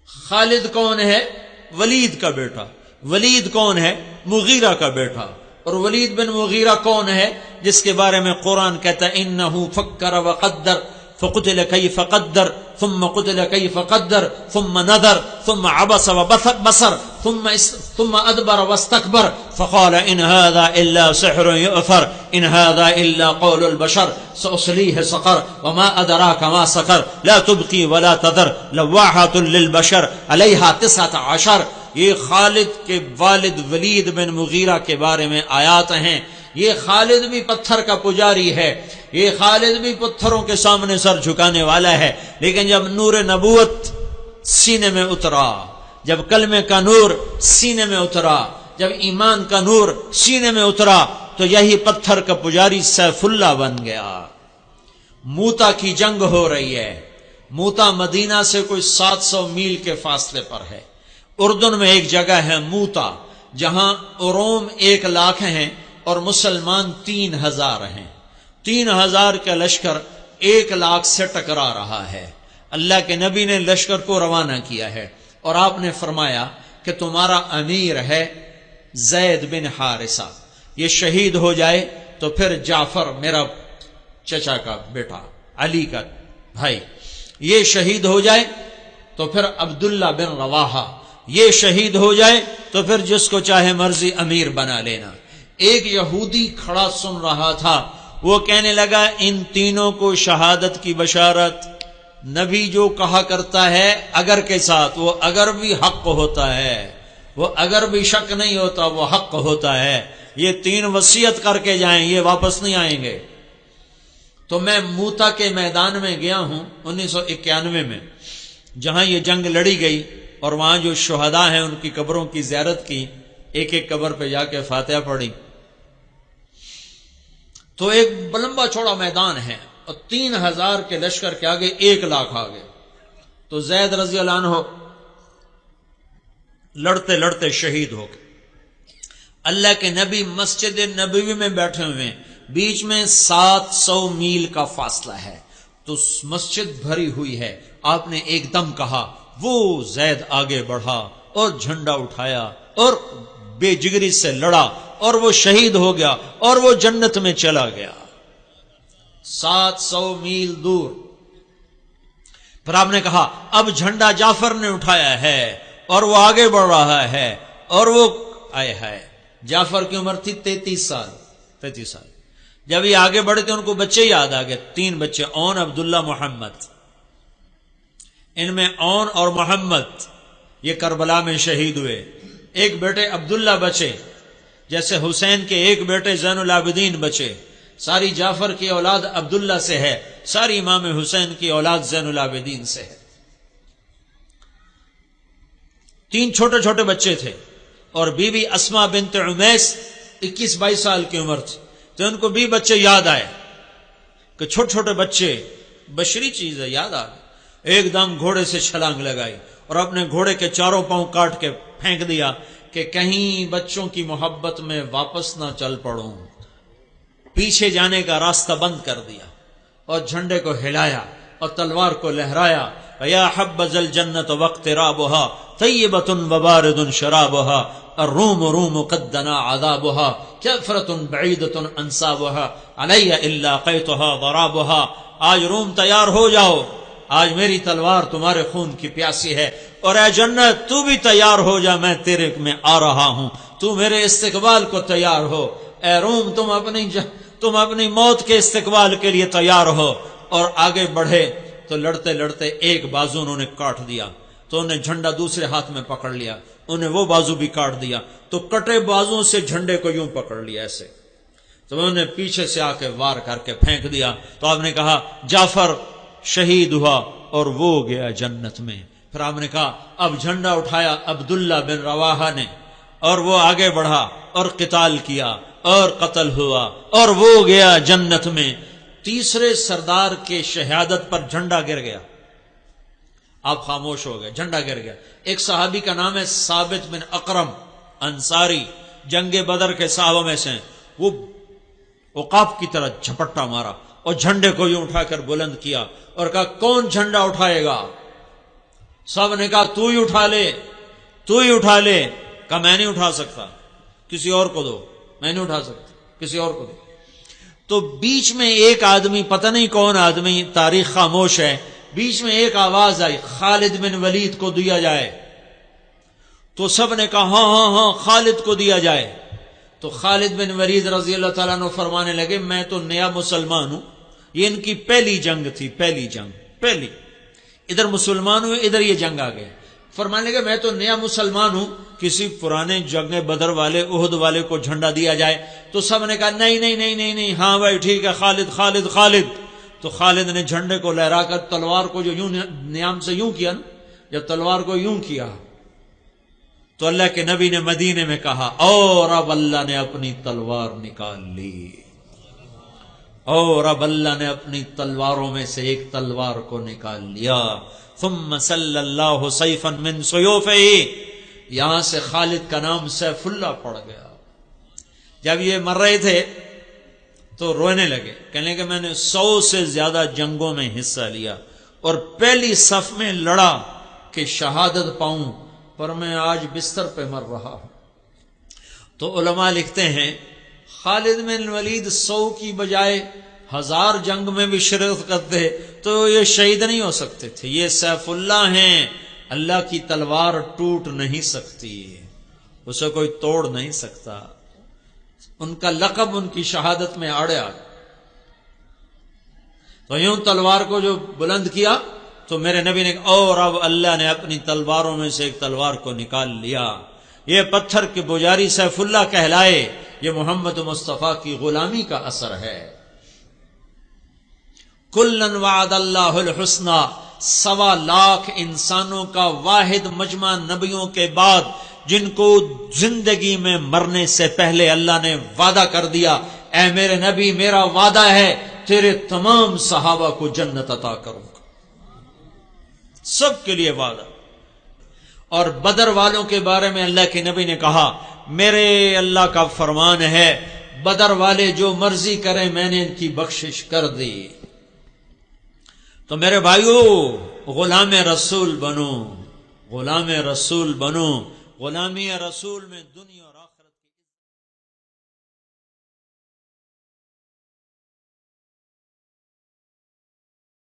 خالد کون ہے؟ ولید کا بیٹا. ولید کون ہے؟ مغیرہ کا بیٹا. اور ولید بن مغیرہ کون ہے جس کے بارے میں قرآن کہتا ہے انہو فکر وقدر فقتل کیف قدر ثم قتل کیف قدر ثم نظر ثم عبس وبصر ثم ادبر واستكبر فقال ان هذا الا سحر يؤثر ان هذا الا قول البشر سأصليه سقر وما ادراك ما سقر لا تبقي ولا تذر لواحة للبشر عليها 19. یہ خالد کے والد ولید بن مغیرہ کے بارے میں آیات ہیں. یہ خالد بھی پتھر کا پجاری ہے, یہ خالد بھی پتھروں کے سامنے سر جھکانے والا ہے, لیکن جب نور نبوت سینے میں اترا, جب کلمے کا نور سینے میں اترا, جب ایمان کا نور سینے میں اترا, تو یہی پتھر کا پجاری سیف اللہ بن گیا. موتا کی جنگ ہو رہی ہے. موتا مدینہ سے کوئی 700 میل کے فاصلے پر ہے. اردن میں ایک جگہ ہے موتا, جہاں روم 1 لاکھ ہیں اور مسلمان 3000 ہیں. 3000 کا لشکر 1 لاکھ سے ٹکرا رہا ہے. اللہ کے نبی نے لشکر کو روانہ کیا ہے اور آپ نے فرمایا کہ تمہارا امیر ہے زید بن حارثہ, یہ شہید ہو جائے تو پھر جعفر میرا چچا کا بیٹا علی کا بھائی یہ شہید ہو جائے تو پھر عبداللہ بن رواحہ یہ شہید ہو جائے تو پھر جس کو چاہے مرضی امیر بنا لینا. ایک یہودی کھڑا سن رہا تھا, وہ کہنے لگا ان تینوں کو شہادت کی بشارت. نبی جو کہا کرتا ہے اگر کے ساتھ, وہ اگر بھی حق ہوتا ہے, وہ اگر بھی شک نہیں ہوتا, وہ حق ہوتا ہے. یہ 3 وصیت کر کے جائیں, یہ واپس نہیں آئیں گے. تو میں موتا کے میدان میں گیا ہوں 1991 میں, جہاں یہ جنگ لڑی گئی, اور وہاں جو شہداء ہیں ان کی قبروں کی زیارت کی, ایک ایک قبر پہ جا کے فاتحہ پڑھی. تو ایک لمبا چوڑا میدان ہے اور 3000 کے لشکر کے آگے 1 لاکھ آگے. تو زید رضی اللہ عنہ لڑتے لڑتے شہید ہو گئے. اللہ کے نبی مسجد نبوی میں بیٹھے ہوئے ہیں, بیچ میں 700 میل کا فاصلہ ہے, تو مسجد بھری ہوئی ہے. آپ نے ایک دم کہا, وہ زید آگے بڑھا اور جھنڈا اٹھایا اور بے جگری سے لڑا اور وہ شہید ہو گیا اور وہ جنت میں چلا گیا 700 میل دور. پھر آپ نے کہا اب جھنڈا جعفر نے اٹھایا ہے اور وہ آگے بڑھ رہا ہے, اور وہ آئے ہے. جعفر کی عمر تھی 33 سال. جب یہ آگے بڑھے تھے ان کو بچے یاد آ گئے, 3 بچے, اون, عبداللہ, محمد. ان میں اون اور محمد یہ کربلا میں شہید ہوئے. ایک بیٹے عبداللہ بچے, جیسے حسین کے ایک بیٹے زین العابدین بچے. ساری جعفر کی اولاد عبداللہ سے ہے, ساری امام حسین کی اولاد زین العابدین سے ہے. 3 چھوٹے چھوٹے بچے تھے, اور بی بی اسما بنت عمیس 21-22 سال کی عمر تھی. تو ان کو بھی بچے یاد آئے کہ چھوٹے چھوٹے بچے بشری چیز ہے, یاد آ گئے. ایک دم گھوڑے سے چھلانگ لگائی اور اپنے گھوڑے کے 4 پاؤں کاٹ کے پھینک دیا کہ کہیں بچوں کی محبت میں واپس نہ چل پڑوں. پیچھے جانے کا راستہ بند کر دیا اور جھنڈے کو ہلایا اور تلوار کو لہرایا. یا حبذ الجنت واقترابها طیبۃ وبارد شرابها الروم روم قد دنا عذابها کفرۃ بعیدۃ انصابها علی الا قیتها ضرابها. آج روم تیار ہو جاؤ, آج میری تلوار تمہارے خون کی پیاسی ہے, اور اے جنت تو بھی تیار ہو جا, میں تیرے میں آ رہا ہوں, تو میرے استقبال کو تیار ہو. اے روم تم اپنی موت کے استقبال کے لیے تیار ہو. اور آگے بڑھے تو لڑتے لڑتے ایک بازو انہوں نے کاٹ دیا, تو انہیں جھنڈا دوسرے ہاتھ میں پکڑ لیا, انہیں وہ بازو بھی کاٹ دیا, تو کٹے بازوں سے جھنڈے کو یوں پکڑ لیا ایسے. تو انہوں نے پیچھے سے آ کے وار کر کے پھینک دیا. تو آپ نے کہا جعفر شہید ہوا اور وہ گیا جنت میں. پھر آپ نے کہا اب جھنڈا اٹھایا عبداللہ بن رواحہ نے, اور وہ آگے بڑھا اور قتال کیا اور قتل ہوا اور وہ گیا جنت میں. تیسرے سردار کے شہادت پر جھنڈا گر گیا, آپ خاموش ہو گئے, جھنڈا گر گیا. ایک صحابی کا نام ہے ثابت بن اقرم انصاری, جنگ بدر کے صحابہ میں سے, وہ عقاب کی طرح جھپٹا مارا اور جھنڈے کو یوں اٹھا کر بلند کیا اور کہا کون جھنڈا اٹھائے گا؟ سب نے کہا تو ہی اٹھا لے، تو ہی اٹھا لے۔ کہا میں نہیں اٹھا سکتا، کسی اور کو دو، میں نہیں اٹھا سکتا، کسی اور کو دو۔ تو بیچ میں ایک آدمی، پتہ نہیں کون آدمی، تاریخ خاموش ہے، بیچ میں ایک آواز آئی، خالد بن ولید کو دیا جائے۔ تو سب نے کہا ہاں ہاں ہاں خالد کو دیا جائے۔ تو خالد بن ولید رضی اللہ تعالیٰ عنہ فرمانے لگے میں تو نیا مسلمان ہوں، یہ ان کی پہلی جنگ تھی، پہلی جنگ، پہلی، ادھر مسلمان ہوئے، ادھر یہ جنگ آ گئے۔ فرمانے لگے میں تو نیا مسلمان ہوں، کسی پرانے جنگ بدر والے، احد والے کو جھنڈا دیا جائے۔ تو سب نے کہا نہیں نہیں نہیں نہیں نہیں، ہاں بھائی ٹھیک ہے، خالد خالد خالد۔ تو خالد نے جھنڈے کو لہرا کر تلوار کو جو یوں نیام سے یوں کیا نا، جب تلوار کو یوں کیا تو اللہ کے نبی نے مدینے میں کہا اور اب اللہ نے اپنی تلوار نکال لی، اور اب اللہ نے اپنی تلواروں میں سے ایک تلوار کو نکال لیا۔ ثم صلی اللہ سیفا من سیوفہ، یہاں سے خالد کا نام سیف اللہ پڑ گیا۔ جب یہ مر رہے تھے تو رونے لگے، کہنے کہ میں نے 100 سے زیادہ جنگوں میں حصہ لیا اور پہلی صف میں لڑا کہ شہادت پاؤں، پر میں آج بستر پہ مر رہا ہوں۔ تو علماء لکھتے ہیں خالد بن ولید 100 کی بجائے 1000 جنگ میں بھی شرکت کرتے تو یہ شہید نہیں ہو سکتے تھے۔ یہ سیف اللہ ہیں، اللہ کی تلوار ٹوٹ نہیں سکتی، اسے کوئی توڑ نہیں سکتا۔ ان کا لقب ان کی شہادت میں اڑا۔ تو یوں تلوار کو جو بلند کیا تو میرے نبی نے کہا اور اب اللہ نے اپنی تلواروں میں سے ایک تلوار کو نکال لیا۔ یہ پتھر کے پجاری سیف اللہ کہلائے، یہ محمد مصطفیٰ کی غلامی کا اثر ہے۔ کلن وعد اللہ الحسنی، 1.25 لاکھ انسانوں کا واحد مجمع نبیوں کے بعد جن کو زندگی میں مرنے سے پہلے اللہ نے وعدہ کر دیا، اے میرے نبی میرا وعدہ ہے تیرے تمام صحابہ کو جنت عطا کروں گا، سب کے لیے وعدہ۔ اور بدر والوں کے بارے میں اللہ کے نبی نے کہا میرے اللہ کا فرمان ہے بدر والے جو مرضی کریں میں نے ان کی بخشش کر دی۔ تو میرے بھائیو غلام رسول بنو، غلام رسول بنو، غلامی رسول میں دنیا اور آخرت